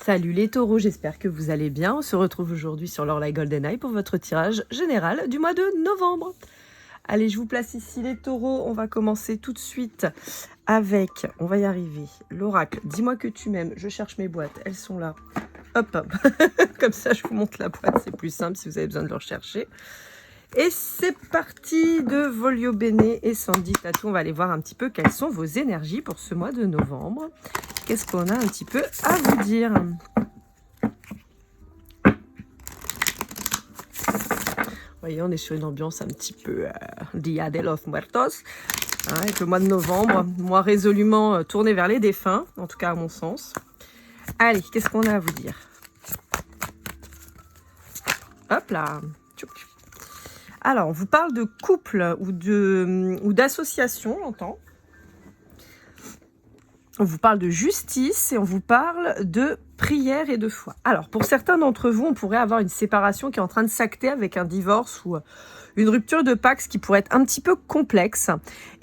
Salut les taureaux, j'espère que vous allez bien. On se retrouve aujourd'hui sur l'Orlaï Golden Eye pour votre tirage général du mois de novembre. Allez, je vous place ici les taureaux. On va commencer tout de suite avec, on va y arriver, l'oracle. Dis-moi que tu m'aimes. Je cherche mes boîtes, elles sont là. Hop, hop. Comme ça, je vous montre la boîte. C'est plus simple si vous avez besoin de le rechercher. Et c'est parti de Volio Bene et Sandy Tattoo. On va aller voir un petit peu quelles sont vos énergies pour ce mois de novembre. Qu'est-ce qu'on a un petit peu à vous dire? Vous voyez, on est sur une ambiance un petit peu Dia de los Muertos. Hein, avec le mois de novembre, mois résolument tourné vers les défunts, en tout cas à mon sens. Allez, qu'est-ce qu'on a à vous dire? Hop là. Tchouk. Alors, on vous parle de couple ou d'association, j'entends. On vous parle de justice et on vous parle de prière et de foi. Alors, pour certains d'entre vous, on pourrait avoir une séparation qui est en train de s'acter avec un divorce ou une rupture de Pax qui pourrait être un petit peu complexe.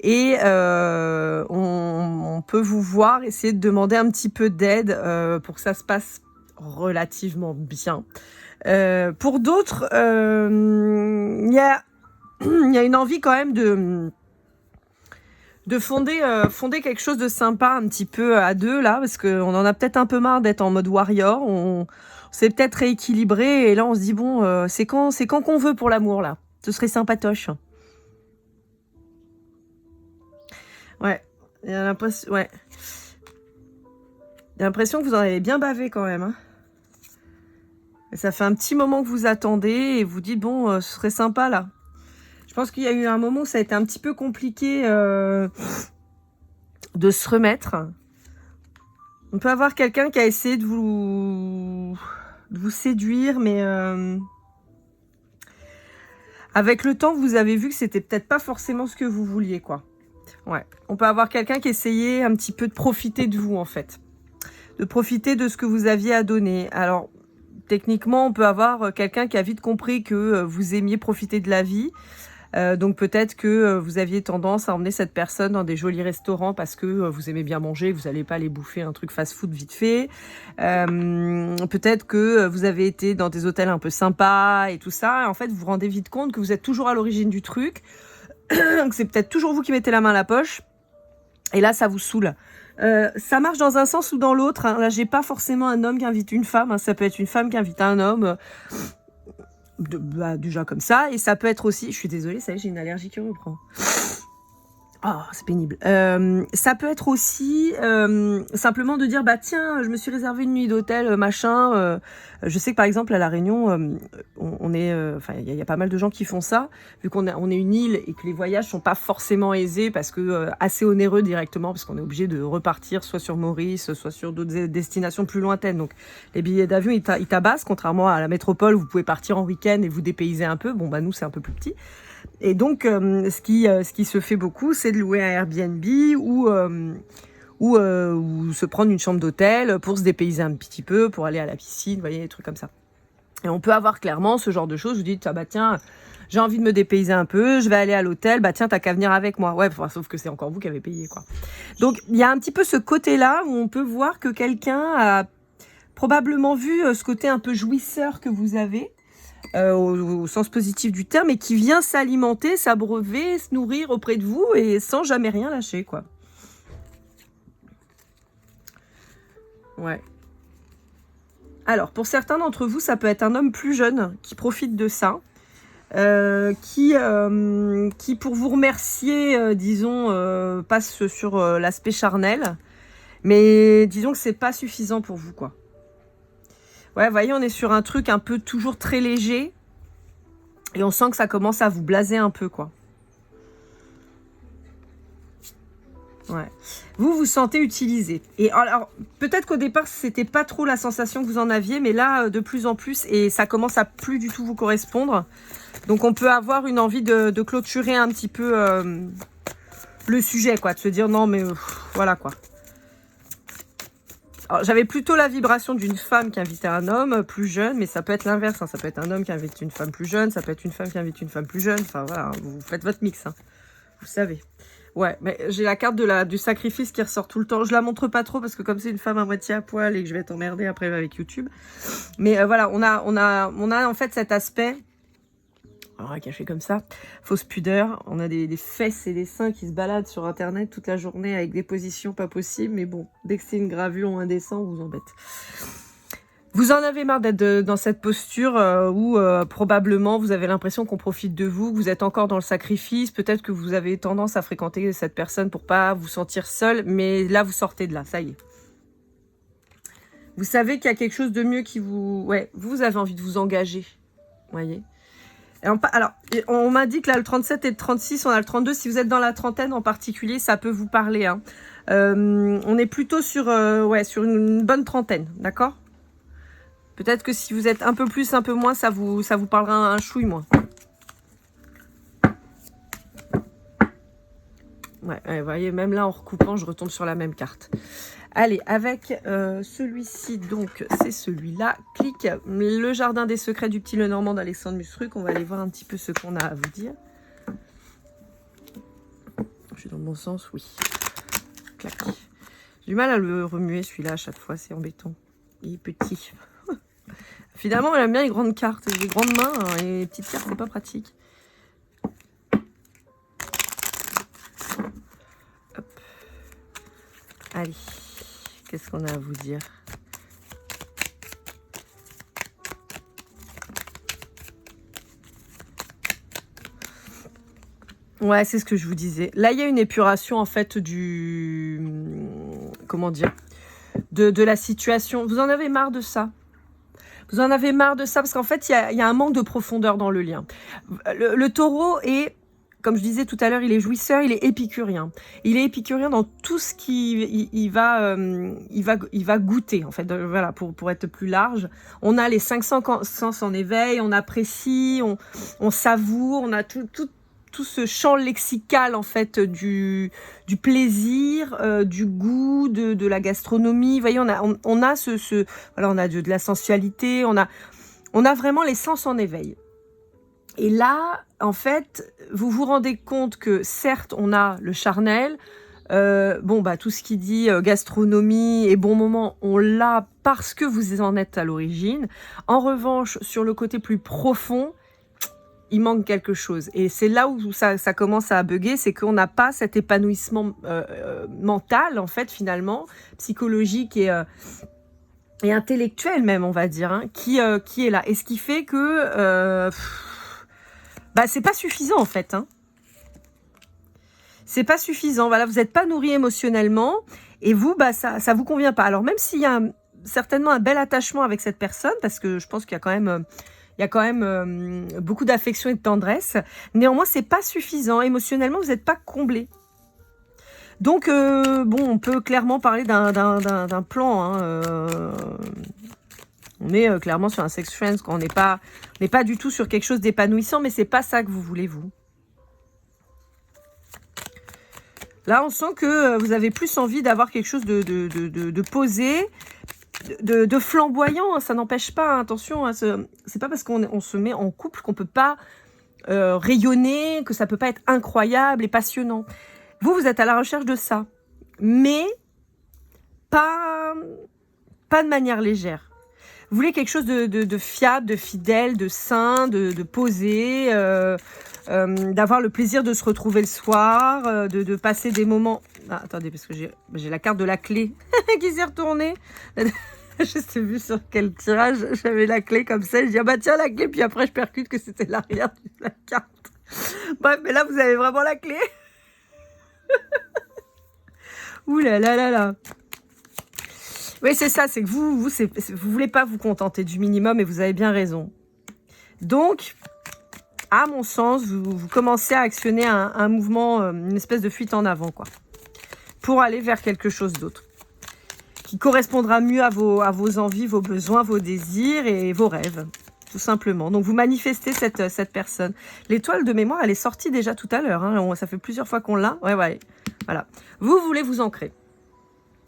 Et on peut vous voir essayer de demander un petit peu d'aide pour que ça se passe relativement bien. Pour d'autres, il y a une envie quand même de fonder quelque chose de sympa un petit peu à deux là, parce qu'on en a peut-être un peu marre d'être en mode warrior, on s'est peut-être rééquilibré et là on se dit bon, c'est quand qu'on veut pour l'amour là, ce serait sympatoche. Ouais, il y a l'impression, ouais. Il y a l'impression que vous en avez bien bavé quand même, hein. Et ça fait un petit moment que vous attendez et vous dites bon, ce serait sympa là. Je pense qu'il y a eu un moment où ça a été un petit peu compliqué de se remettre. On peut avoir quelqu'un qui a essayé de vous séduire, mais avec le temps, vous avez vu que c'était peut-être pas forcément ce que vous vouliez, quoi. Ouais. On peut avoir quelqu'un qui essayait un petit peu de profiter de vous, en fait. De profiter de ce que vous aviez à donner. Alors, techniquement, on peut avoir quelqu'un qui a vite compris que vous aimiez profiter de la vie. Donc peut-être que vous aviez tendance à emmener cette personne dans des jolis restaurants parce que vous aimez bien manger, vous n'allez pas aller bouffer un truc fast-food vite fait. Peut-être que vous avez été dans des hôtels un peu sympas et tout ça. Et en fait, vous vous rendez vite compte que vous êtes toujours à l'origine du truc, que c'est peut-être toujours vous qui mettez la main à la poche. Et là, ça vous saoule. Ça marche dans un sens ou dans l'autre. Hein. Là, j'ai pas forcément un homme qui invite une femme. Hein. Ça peut être une femme qui invite un homme. Déjà comme ça, et ça peut être aussi, je suis désolée, ça y est, j'ai une allergie qui reprend. Oh, c'est pénible. Ça peut être aussi simplement de dire, bah tiens, je me suis réservé une nuit d'hôtel, machin. Je sais que par exemple à La Réunion, on est, enfin il y a pas mal de gens qui font ça, vu qu'on est une île et que les voyages sont pas forcément aisés parce que assez onéreux directement, parce qu'on est obligé de repartir soit sur Maurice, soit sur d'autres destinations plus lointaines. Donc les billets d'avion ils tabassent, contrairement à la métropole où vous pouvez partir en week-end et vous dépayser un peu. Bon bah nous c'est un peu plus petit. Et donc, ce qui se fait beaucoup, c'est de louer un Airbnb ou se prendre une chambre d'hôtel pour se dépayser un petit peu, pour aller à la piscine, vous voyez, des trucs comme ça. Et on peut avoir clairement ce genre de choses. Vous dites, ah bah tiens, j'ai envie de me dépayser un peu, je vais aller à l'hôtel, bah tiens, t'as qu'à venir avec moi. Ouais, enfin, sauf que c'est encore vous qui avez payé, quoi. Donc, il y a un petit peu ce côté-là où on peut voir que quelqu'un a probablement vu ce côté un peu jouisseur que vous avez. Au sens positif du terme, et qui vient s'alimenter, s'abreuver, se nourrir auprès de vous et sans jamais rien lâcher, quoi. Ouais. Alors, pour certains d'entre vous, ça peut être un homme plus jeune qui profite de ça, qui pour vous remercier, disons, passe sur l'aspect charnel, mais disons que c'est pas suffisant pour vous, quoi. Ouais, vous voyez, on est sur un truc un peu toujours très léger. Et on sent que ça commence à vous blaser un peu, quoi. Ouais. Vous vous sentez utilisé. Et alors, peut-être qu'au départ, c'était pas trop la sensation que vous en aviez, mais là, de plus en plus, et ça commence à plus du tout vous correspondre. Donc, on peut avoir une envie de clôturer un petit peu le sujet, quoi. De se dire, non, mais voilà, quoi. Alors, j'avais plutôt la vibration d'une femme qui invitait un homme plus jeune, mais ça peut être l'inverse. Hein. Ça peut être un homme qui invite une femme plus jeune, ça peut être une femme qui invite une femme plus jeune. Enfin, voilà, vous faites votre mix, hein. Vous savez. Ouais, mais j'ai la carte du sacrifice qui ressort tout le temps. Je la montre pas trop parce que comme c'est une femme à moitié à poil et que je vais t'emmerder après avec YouTube. Mais voilà, on a en fait cet aspect. Alors, caché comme ça, fausse pudeur. On a des fesses et des seins qui se baladent sur Internet toute la journée avec des positions pas possibles. Mais bon, dès que c'est une gravure ou un dessin, on vous embête. Vous en avez marre d'être dans cette posture où probablement vous avez l'impression qu'on profite de vous, que vous êtes encore dans le sacrifice. Peut-être que vous avez tendance à fréquenter cette personne pour pas vous sentir seul. Mais là, vous sortez de là, ça y est. Vous savez qu'il y a quelque chose de mieux qui vous... Ouais, vous avez envie de vous engager. Vous voyez. Alors, on m'a dit que là, le 37 et le 36, on a le 32. Si vous êtes dans la trentaine en particulier, ça peut vous parler. Hein. On est plutôt sur une bonne trentaine, d'accord? Peut-être que si vous êtes un peu plus, un peu moins, ça vous parlera un chouille moins. Ouais, vous voyez, même là, en recoupant, je retombe sur la même carte. Allez, avec celui-ci, donc, c'est celui-là. Clique, le jardin des secrets du petit Lenormand d'Alexandre Musruc. On va aller voir un petit peu ce qu'on a à vous dire. Je suis dans le bon sens, oui. Clac. J'ai du mal à le remuer, celui-là, à chaque fois, c'est embêtant. Il est petit. Finalement, elle aime bien les grandes cartes. Les grandes mains, hein, et les petites cartes, c'est pas pratique. Hop. Allez. Qu'est-ce qu'on a à vous dire? Ouais, c'est ce que je vous disais. Là, il y a une épuration, en fait, comment dire? De la situation. Vous en avez marre de ça? Vous en avez marre de ça? Parce qu'en fait, il y a un manque de profondeur dans le lien. Le taureau est... Comme je disais tout à l'heure, il est jouisseur, il est épicurien. Il est épicurien dans tout ce qu'il va goûter, en fait. Voilà, pour être plus large. On a les 5 sens en éveil, on apprécie, on savoure, on a tout ce champ lexical, en fait, du plaisir, du goût, de la gastronomie. Vous voyez, on a voilà, on a de la sensualité, on a vraiment les sens en éveil. Et là, en fait, vous vous rendez compte que certes, on a le charnel, tout ce qui dit gastronomie et bon moment, on l'a parce que vous en êtes à l'origine. En revanche, sur le côté plus profond, il manque quelque chose. Et c'est là où ça commence à bugger, c'est qu'on n'a pas cet épanouissement mental, en fait, finalement, psychologique et intellectuel même, on va dire, hein, qui est là. Et ce qui fait que... c'est pas suffisant en fait. Hein. C'est pas suffisant. Voilà, vous n'êtes pas nourri émotionnellement et vous, ça vous convient pas. Alors même s'il y a certainement un bel attachement avec cette personne, parce que je pense qu'il y a quand même, beaucoup d'affection et de tendresse. Néanmoins, c'est pas suffisant. Émotionnellement, vous n'êtes pas comblé. Donc on peut clairement parler d'un plan. Hein, on est clairement sur un sex friends, on n'est pas du tout sur quelque chose d'épanouissant, mais c'est pas ça que vous voulez, vous. Là, on sent que vous avez plus envie d'avoir quelque chose de posé, de flamboyant. Ça n'empêche pas, hein, attention, hein, c'est pas parce qu'on se met en couple qu'on peut pas rayonner, que ça peut pas être incroyable et passionnant. Vous êtes à la recherche de ça, mais pas de manière légère. Vous voulez quelque chose de fiable, de fidèle, de sain, de posé, d'avoir le plaisir de se retrouver le soir, de passer des moments... Ah, attendez, parce que j'ai la carte de la clé qui s'est retournée. Je sais plus sur quel tirage j'avais la clé comme ça. Je dis, tiens, la clé, puis après je percute que c'était l'arrière de la carte. Bref, mais là, vous avez vraiment la clé. Ouh là là là là. Oui, c'est ça, c'est que vous voulez pas vous contenter du minimum et vous avez bien raison. Donc, à mon sens, vous commencez à actionner un mouvement, une espèce de fuite en avant, quoi, pour aller vers quelque chose d'autre, qui correspondra mieux à vos envies, vos besoins, vos désirs et vos rêves, tout simplement. Donc, vous manifestez cette personne. L'étoile de mémoire, elle est sortie déjà tout à l'heure. Hein, ça fait plusieurs fois qu'on l'a. Ouais, voilà. Vous voulez vous ancrer.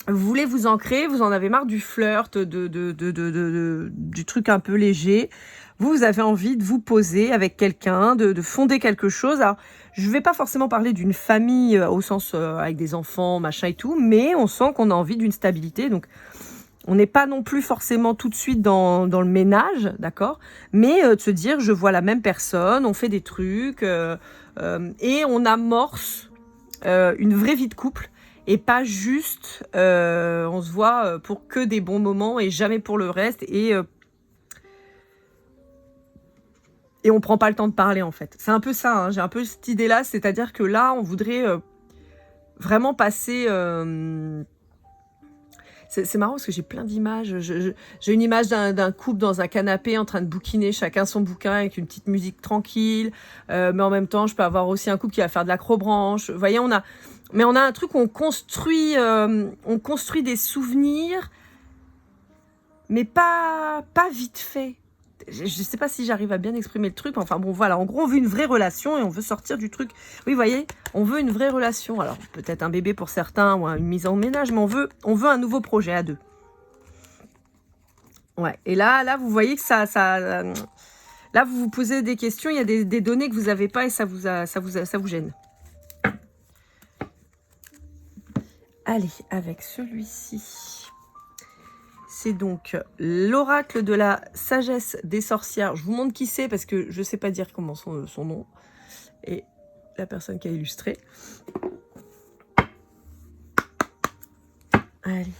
Vous voulez vous ancrer, vous en avez marre du flirt, du truc un peu léger. Vous avez envie de vous poser avec quelqu'un, de fonder quelque chose. Alors, je ne vais pas forcément parler d'une famille au sens avec des enfants, machin et tout, mais on sent qu'on a envie d'une stabilité. Donc, on n'est pas non plus forcément tout de suite dans le ménage, d'accord? Mais de se dire, je vois la même personne, on fait des trucs et on amorce une vraie vie de couple. Et pas juste, on se voit pour que des bons moments et jamais pour le reste. Et on prend pas le temps de parler, en fait. C'est un peu ça, hein, j'ai un peu cette idée-là. C'est-à-dire que là, on voudrait vraiment passer... C'est marrant parce que j'ai plein d'images. J'ai une image d'un couple dans un canapé en train de bouquiner chacun son bouquin avec une petite musique tranquille. Mais en même temps, je peux avoir aussi un couple qui va faire de l'acrobranche. Vous voyez, on a un truc où on construit des souvenirs, mais pas vite fait. Je ne sais pas si j'arrive à bien exprimer le truc. Enfin bon, voilà. En gros, on veut une vraie relation et on veut sortir du truc. Oui, vous voyez, on veut une vraie relation. Alors, peut-être un bébé pour certains ou une mise en ménage, mais on veut un nouveau projet à deux. Ouais. Et là, vous voyez que ça là, vous vous posez des questions. Il y a des données que vous n'avez pas et ça vous gêne. Allez, avec celui-ci. C'est donc l'oracle de la sagesse des sorcières. Je vous montre qui c'est parce que je ne sais pas dire comment son nom. Et la personne qui a illustré. Allez.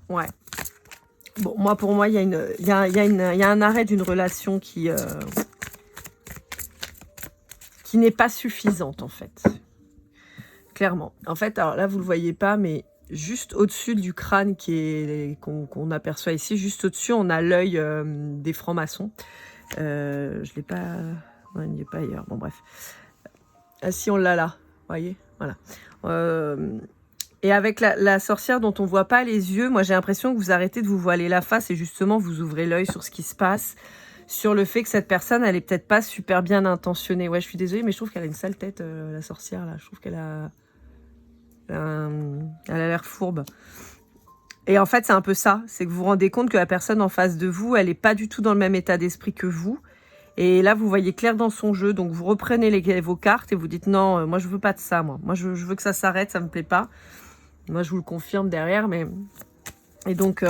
Ouais. Bon, pour moi, il y a un arrêt d'une relation qui n'est pas suffisante, en fait. Clairement. En fait, alors là, vous le voyez pas, mais juste au-dessus du crâne qu'on aperçoit ici, juste au-dessus, on a l'œil des francs-maçons. Je l'ai pas... Non, il n'y est pas ailleurs. Bon, bref. Ah si, on l'a là. Vous voyez? Voilà. Et avec la sorcière dont on voit pas les yeux, moi j'ai l'impression que vous arrêtez de vous voiler la face et justement vous ouvrez l'œil sur ce qui se passe, sur le fait que cette personne, elle est peut-être pas super bien intentionnée. Ouais, je suis désolée, mais je trouve qu'elle a une sale tête, la sorcière, là. Je trouve qu'elle a... elle a l'air fourbe. Et en fait, c'est un peu ça. C'est que vous vous rendez compte que la personne en face de vous, elle est pas du tout dans le même état d'esprit que vous. Et là, vous voyez clair dans son jeu. Donc, vous reprenez vos cartes et vous dites non, moi, je veux pas de ça, moi. Moi, je veux que ça s'arrête, ça me plaît pas. Moi, je vous le confirme derrière, mais... Et donc,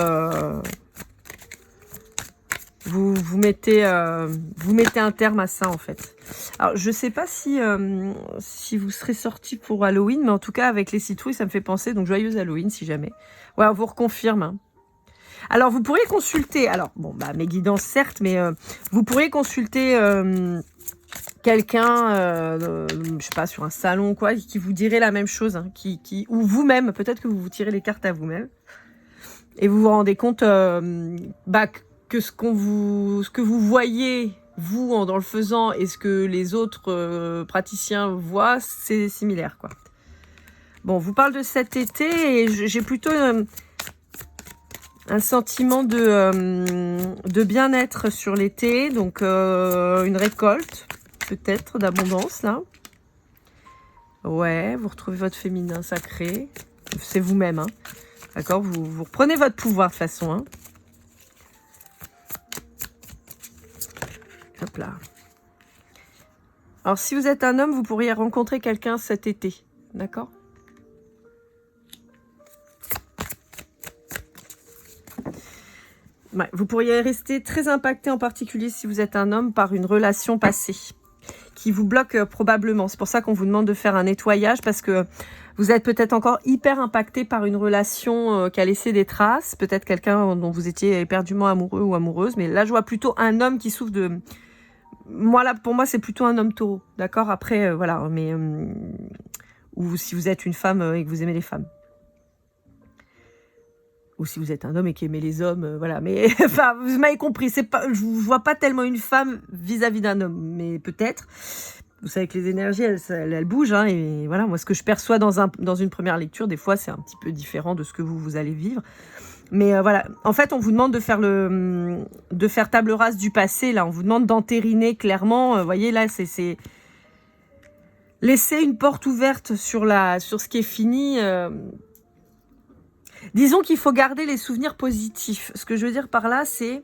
vous mettez un terme à ça, en fait. Alors, je sais pas si vous serez sortis pour Halloween, mais en tout cas, avec les citrouilles, ça me fait penser. Donc, joyeuse Halloween, si jamais. Ouais, on vous reconfirme. Hein. Alors, vous pourriez consulter... Alors, bon, bah, mes guidances, certes, mais vous pourriez consulter... quelqu'un, je sais pas, sur un salon quoi, qui vous dirait la même chose, hein, ou vous-même, peut-être que vous vous tirez les cartes à vous-même, et vous vous rendez compte que ce que vous voyez, vous, dans le faisant, et ce que les autres praticiens voient, c'est similaire, quoi. Bon, on vous parle de cet été, et j'ai plutôt un sentiment de bien-être sur l'été, donc une récolte, peut-être, d'abondance, là. Ouais, vous retrouvez votre féminin sacré. C'est vous-même, hein. D'accord, vous reprenez votre pouvoir, de toute façon, hein. Hop là. Alors, si vous êtes un homme, vous pourriez rencontrer quelqu'un cet été. D'accord ? Ouais, vous pourriez rester très impacté, en particulier si vous êtes un homme, par une relation passée. qui vous bloque probablement. C'est pour ça qu'on vous demande de faire un nettoyage, parce que vous êtes peut-être encore hyper impacté par une relation qui a laissé des traces. Peut-être quelqu'un dont vous étiez éperdument amoureux ou amoureuse. Mais là, je vois plutôt un homme qui souffre de... Moi, là, pour moi, c'est plutôt un homme taureau. D'accord? Après, voilà. Mais... ou si vous êtes une femme et que vous aimez les femmes. Ou si vous êtes un homme et qui aimez les hommes, voilà. Mais enfin, vous m'avez compris. C'est pas, je vois pas tellement une femme vis-à-vis d'un homme, mais peut-être. Vous savez que les énergies, elles bougent, hein, et voilà. Moi, ce que je perçois dans une première lecture, des fois, c'est un petit peu différent de ce que vous allez vivre. Mais voilà. En fait, on vous demande de faire table rase du passé. Là, on vous demande d'entériner clairement. Vous voyez, là, c'est laisser une porte ouverte sur ce qui est fini. Disons qu'il faut garder les souvenirs positifs. Ce que je veux dire par là, c'est...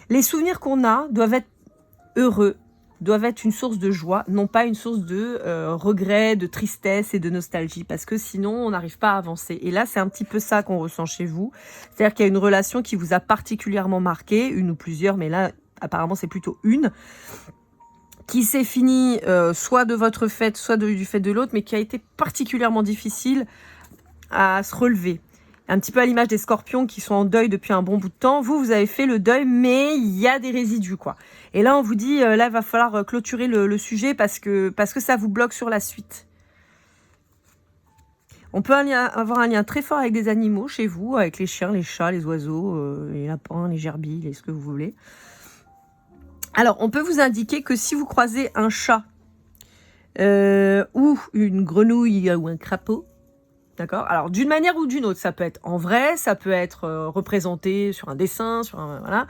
les souvenirs qu'on a doivent être heureux, doivent être une source de joie, non pas une source de regret, de tristesse et de nostalgie, parce que sinon, on n'arrive pas à avancer. Et là, c'est un petit peu ça qu'on ressent chez vous. C'est-à-dire qu'il y a une relation qui vous a particulièrement marqué, une ou plusieurs, mais là, apparemment, c'est plutôt une, qui s'est finie soit de votre fait, soit du fait de l'autre, mais qui a été particulièrement difficile à se relever. Un petit peu à l'image des scorpions qui sont en deuil depuis un bon bout de temps. Vous avez fait le deuil, mais il y a des résidus, quoi. Et là, on vous dit, là, il va falloir clôturer le sujet parce que ça vous bloque sur la suite. On peut avoir un lien très fort avec des animaux chez vous, avec les chiens, les chats, les oiseaux, les lapins, les gerbilles, et ce que vous voulez. Alors, on peut vous indiquer que si vous croisez un chat ou une grenouille ou un crapaud, d'accord? Alors, d'une manière ou d'une autre, ça peut être en vrai, ça peut être représenté sur un dessin, voilà.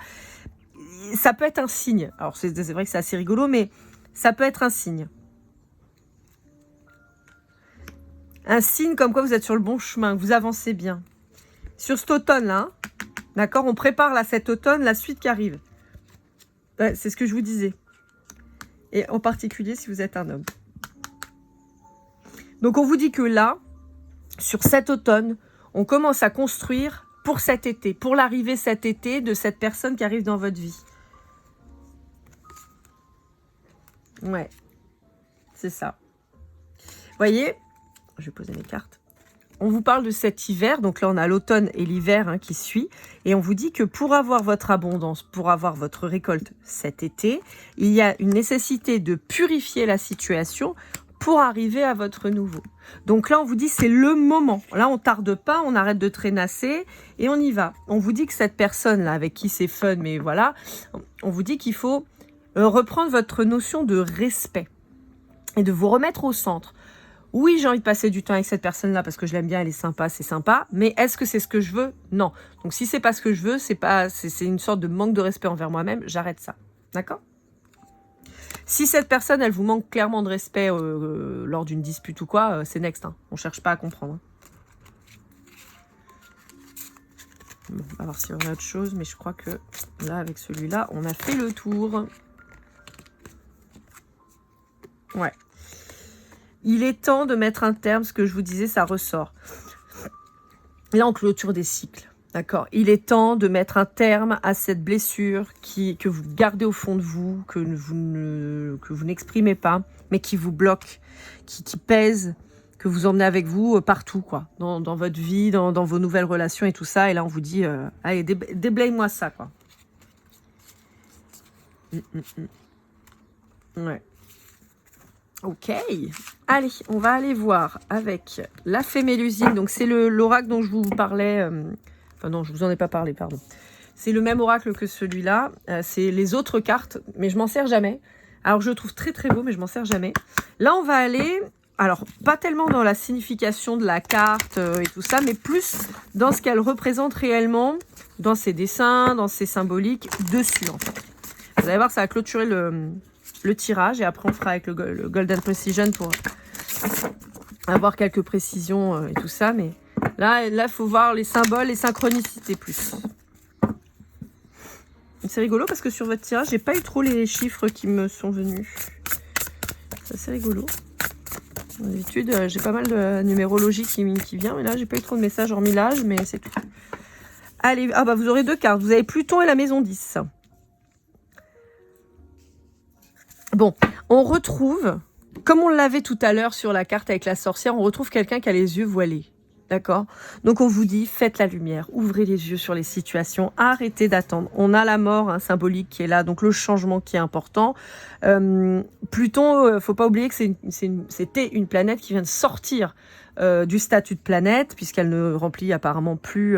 Ça peut être un signe. Alors, c'est vrai que c'est assez rigolo, mais ça peut être un signe. Un signe comme quoi vous êtes sur le bon chemin, que vous avancez bien. Sur cet automne-là, d'accord? On prépare là, cet automne, la suite qui arrive. Ouais, c'est ce que je vous disais. Et en particulier si vous êtes un homme. Donc on vous dit que là, sur cet automne, on commence à construire pour cet été, pour l'arrivée cet été de cette personne qui arrive dans votre vie. Ouais, c'est ça. Vous voyez, je vais poser mes cartes. On vous parle de cet hiver, donc là on a l'automne et l'hiver qui suit, et on vous dit que pour avoir votre abondance, pour avoir votre récolte cet été, il y a une nécessité de purifier la situation pour arriver à votre nouveau. Donc là on vous dit c'est le moment, là on tarde pas, on arrête de traînasser et on y va. On vous dit que cette personne là avec qui c'est fun, mais voilà, on vous dit qu'il faut reprendre votre notion de respect et de vous remettre au centre. Oui, j'ai envie de passer du temps avec cette personne-là parce que je l'aime bien, elle est sympa, c'est sympa. Mais est-ce que c'est ce que je veux? Non. Donc si c'est pas ce que je veux, c'est une sorte de manque de respect envers moi-même, j'arrête ça. D'accord? Si cette personne, elle vous manque clairement de respect lors d'une dispute ou quoi, c'est next. On cherche pas à comprendre. Bon, on va voir si on a autre chose, mais je crois que là, avec celui-là, on a fait le tour. Ouais. Il est temps de mettre un terme, ce que je vous disais, ça ressort. Là, on clôture des cycles, d'accord? Il est temps de mettre un terme à cette blessure que vous gardez au fond de vous, que vous n'exprimez pas, mais qui vous bloque, qui pèse, que vous emmenez avec vous partout, quoi, dans votre vie, dans vos nouvelles relations et tout ça. Et là, on vous dit, allez, déblaye-moi ça, quoi. Ouais. Ok, allez, on va aller voir avec la fée Mélusine. Donc c'est l'oracle dont je vous parlais, enfin non, je vous en ai pas parlé, pardon. C'est le même oracle que celui-là, c'est les autres cartes, mais je m'en sers jamais. Alors je le trouve très très beau, mais je m'en sers jamais. Là on va aller, alors pas tellement dans la signification de la carte et tout ça, mais plus dans ce qu'elle représente réellement, dans ses dessins, dans ses symboliques, dessus en fait. Vous allez voir, ça va clôturer le tirage et après on fera avec le Golden Precision pour avoir quelques précisions et tout ça, mais là il faut voir les symboles, les synchronicités plus. C'est rigolo parce que sur votre tirage j'ai pas eu trop les chiffres qui me sont venus. C'est assez rigolo. D'habitude j'ai pas mal de numérologie qui vient, mais là j'ai pas eu trop de messages hormis l'âge, mais c'est tout. Allez, ah bah vous aurez 2 cartes. Vous avez Pluton et la maison 10. Bon, on retrouve, comme on l'avait tout à l'heure sur la carte avec la sorcière, on retrouve quelqu'un qui a les yeux voilés. D'accord? Donc on vous dit, faites la lumière, ouvrez les yeux sur les situations, arrêtez d'attendre. On a la mort symbolique qui est là, donc le changement qui est important. Pluton, faut pas oublier que c'était une planète qui vient de sortir du statut de planète, puisqu'elle ne remplit apparemment plus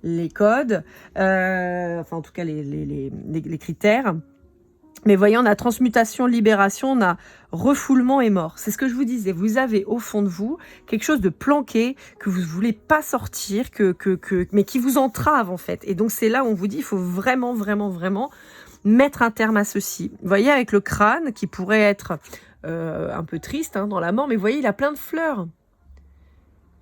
les codes, enfin en tout cas les critères. Mais voyez, on a transmutation, libération, on a refoulement et mort. C'est ce que je vous disais. Vous avez au fond de vous quelque chose de planqué que vous ne voulez pas sortir, mais qui vous entrave en fait. Et donc c'est là où on vous dit il faut vraiment, vraiment, vraiment mettre un terme à ceci. Vous voyez, avec le crâne qui pourrait être un peu triste dans la mort, mais vous voyez, il a plein de fleurs.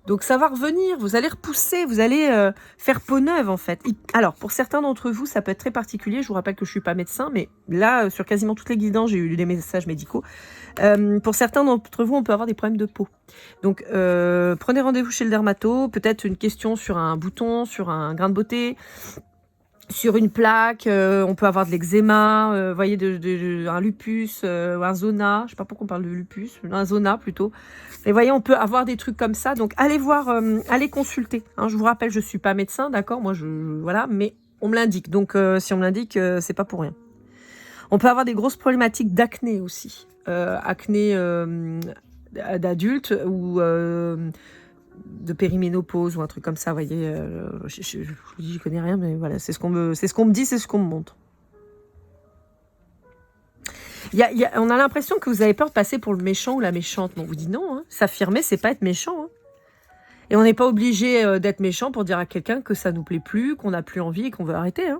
Donc ça va revenir, vous allez repousser, vous allez faire peau neuve en fait. Alors pour certains d'entre vous, ça peut être très particulier, je vous rappelle que je ne suis pas médecin, mais là, sur quasiment toutes les guidances, j'ai eu des messages médicaux. Pour certains d'entre vous, on peut avoir des problèmes de peau. Donc prenez rendez-vous chez le dermato, peut-être une question sur un bouton, sur un grain de beauté, sur une plaque, on peut avoir de l'eczéma, voyez, un lupus, un zona, je sais pas pourquoi on parle de lupus, un zona plutôt. Et voyez, on peut avoir des trucs comme ça, donc allez voir, allez consulter. Je vous rappelle, je suis pas médecin, d'accord, moi voilà, mais on me l'indique, donc si on me l'indique, c'est pas pour rien. On peut avoir des grosses problématiques d'acné aussi, acné d'adulte ou de périménopause ou un truc comme ça, vous voyez, je vous dis, j'y connais rien, mais voilà, c'est ce qu'on me dit, c'est ce qu'on me montre. On a l'impression que vous avez peur de passer pour le méchant ou la méchante, mais on vous dit non, s'affirmer, c'est pas être méchant, Et on n'est pas obligé d'être méchant pour dire à quelqu'un que ça nous plaît plus, qu'on n'a plus envie et qu'on veut arrêter,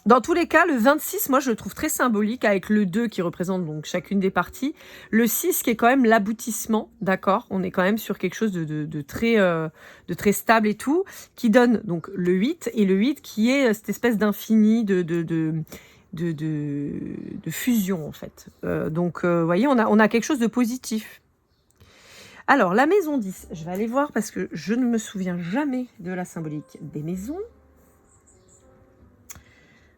Dans tous les cas, le 26, moi, je le trouve très symbolique avec le 2 qui représente donc chacune des parties. Le 6 qui est quand même l'aboutissement, d'accord? On est quand même sur quelque chose de très stable et tout, qui donne donc le 8 et le 8 qui est cette espèce d'infini de fusion en fait. Donc, vous voyez, on a quelque chose de positif. Alors, la maison 10, je vais aller voir parce que je ne me souviens jamais de la symbolique des maisons.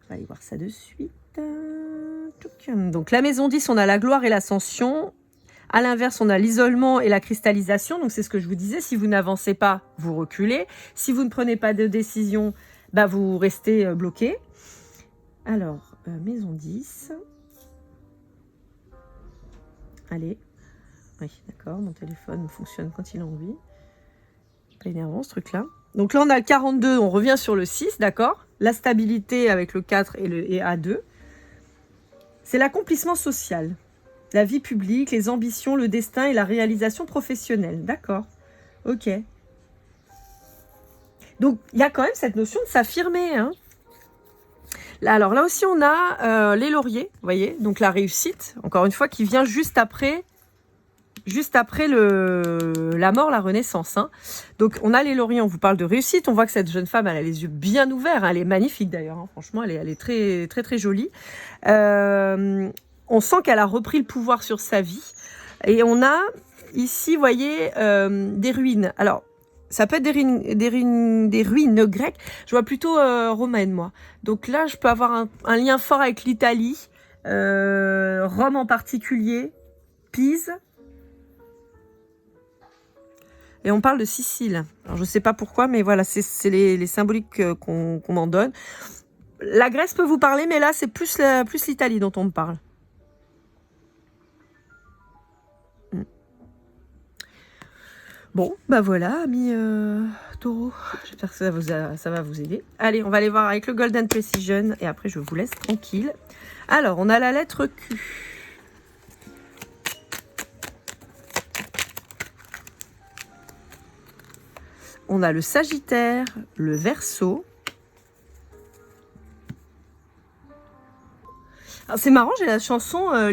On va aller voir ça de suite. Donc la maison 10, on a la gloire et l'ascension. À l'inverse, on a l'isolement et la cristallisation. Donc c'est ce que je vous disais, si vous n'avancez pas, vous reculez. Si vous ne prenez pas de décision, vous restez bloqué. Alors, maison 10. Allez. Oui, d'accord, mon téléphone fonctionne quand il a envie. Pas énervant ce truc-là. Donc là, on a le 42, on revient sur le 6, d'accord? La stabilité avec le 4 et A2. C'est l'accomplissement social, la vie publique, les ambitions, le destin et la réalisation professionnelle. D'accord, ok. Donc, il y a quand même cette notion de s'affirmer. Alors là aussi, on a les lauriers, vous voyez, donc la réussite, encore une fois, qui vient juste après la mort, la renaissance. Donc, on a les lauriers, on vous parle de réussite. On voit que cette jeune femme, elle a les yeux bien ouverts. Elle est magnifique d'ailleurs. Franchement, elle est très, très, très jolie. On sent qu'elle a repris le pouvoir sur sa vie. Et on a ici, vous voyez, des ruines. Alors, ça peut être des ruines grecques. Je vois plutôt romaines, moi. Donc là, je peux avoir un lien fort avec l'Italie, Rome en particulier, Pise. Et on parle de Sicile. Alors, je ne sais pas pourquoi, mais voilà, c'est les symboliques qu'on m'en donne. La Grèce peut vous parler, mais là, c'est plus l'Italie dont on me parle. Bon, voilà, amis taureau. J'espère que ça va vous aider. Allez, on va aller voir avec le Golden Precision et après, je vous laisse tranquille. Alors, on a la lettre Q. On a le Sagittaire, le Verseau. C'est marrant, j'ai la chanson de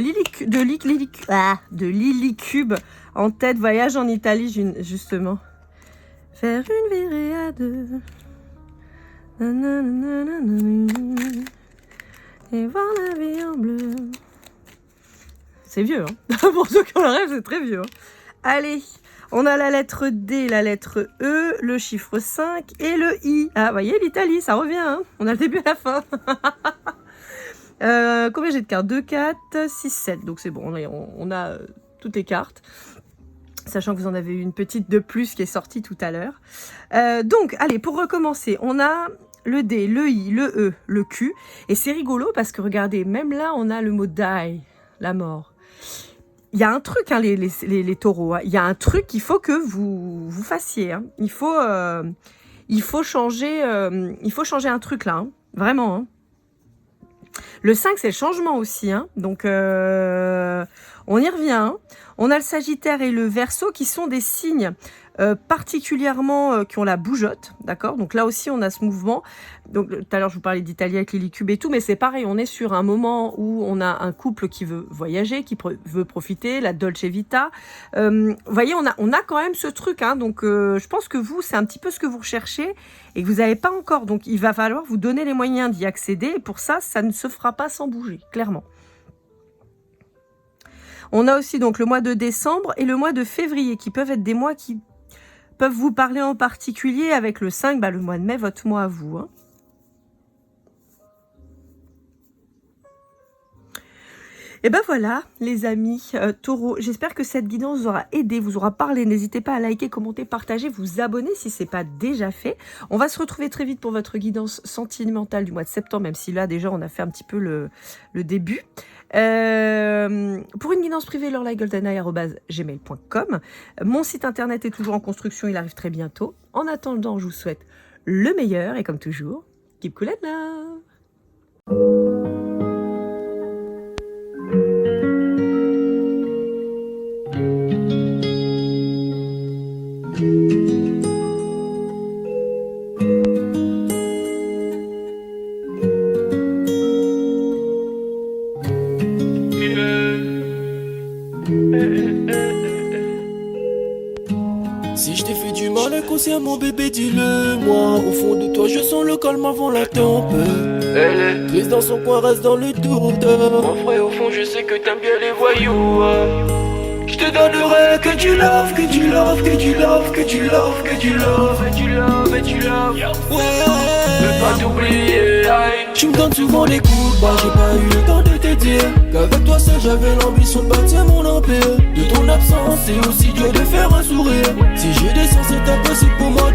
Lily Cube en tête. Voyage en Italie, justement. Faire une virée à deux. Et voir la vie en bleu. C'est vieux, Pour ceux qui ont le rêve, c'est très vieux. Allez, On a la lettre D, la lettre E, le chiffre 5 et le I. Ah, vous voyez, l'Italie, ça revient. Hein, on a le début et la fin. Combien j'ai de cartes? 2, 4, 6, 7. Donc c'est bon, on a toutes les cartes. Sachant que vous en avez une petite de plus qui est sortie tout à l'heure. Donc, allez, pour recommencer, on a le D, le I, le E, le Q. Et c'est rigolo parce que regardez, même là, on a le mot die, la mort. Il y a un truc, hein, les taureaux. Hein. Il y a un truc qu'il faut que vous fassiez. Hein. Il faut changer un truc là. Hein. Vraiment. Hein. Le 5, c'est le changement aussi. Hein. Donc, on y revient. Hein. On a le Sagittaire et le Verseau qui sont des signes particulièrement qui ont la bougeotte, d'accord? Donc là aussi, on a ce mouvement. Donc tout à l'heure, je vous parlais d'Italie avec l'hélicube et tout, mais c'est pareil, on est sur un moment où on a un couple qui veut voyager, qui veut profiter, la Dolce Vita. Vous voyez, on a quand même ce truc, hein, donc je pense que vous, c'est un petit peu ce que vous recherchez et que vous n'avez pas encore. Donc il va falloir vous donner les moyens d'y accéder et pour ça, ça ne se fera pas sans bouger, clairement. On a aussi donc le mois de décembre et le mois de février qui peuvent être des mois qui peuvent vous parler en particulier avec le 5, le mois de mai, votre mois à vous. Hein. Et ben voilà, les amis taureaux, j'espère que cette guidance vous aura aidé, vous aura parlé. N'hésitez pas à liker, commenter, partager, vous abonner si ce n'est pas déjà fait. On va se retrouver très vite pour votre guidance sentimentale du mois de septembre, même si là déjà on a fait un petit peu le début. Pour une guidance privée, lorelai.goldeneye@gmail.com. Mon site internet est toujours en construction, il arrive très bientôt. En attendant, je vous souhaite le meilleur et comme toujours, keep cool and love. Si je t'ai fait du mal inconsciemment bébé dis-le moi. Au fond de toi je sens le calme avant la tempête. Elle est triste dans son coin, reste dans le doute. Mon frère au fond je sais que t'aimes bien les voyous. Je te donnerai que du love, que du love, que du love, que du love, que du love, et du love, et du love. Ouais, veux pas t'oublier. Tu me donnes souvent des coups de barre, j'ai pas eu le temps de te dire qu'avec toi seul j'avais l'ambition de bâtir mon empire. De ton absence c'est aussi dur de faire un sourire. Si j'ai des sens c'est impossible pour moi de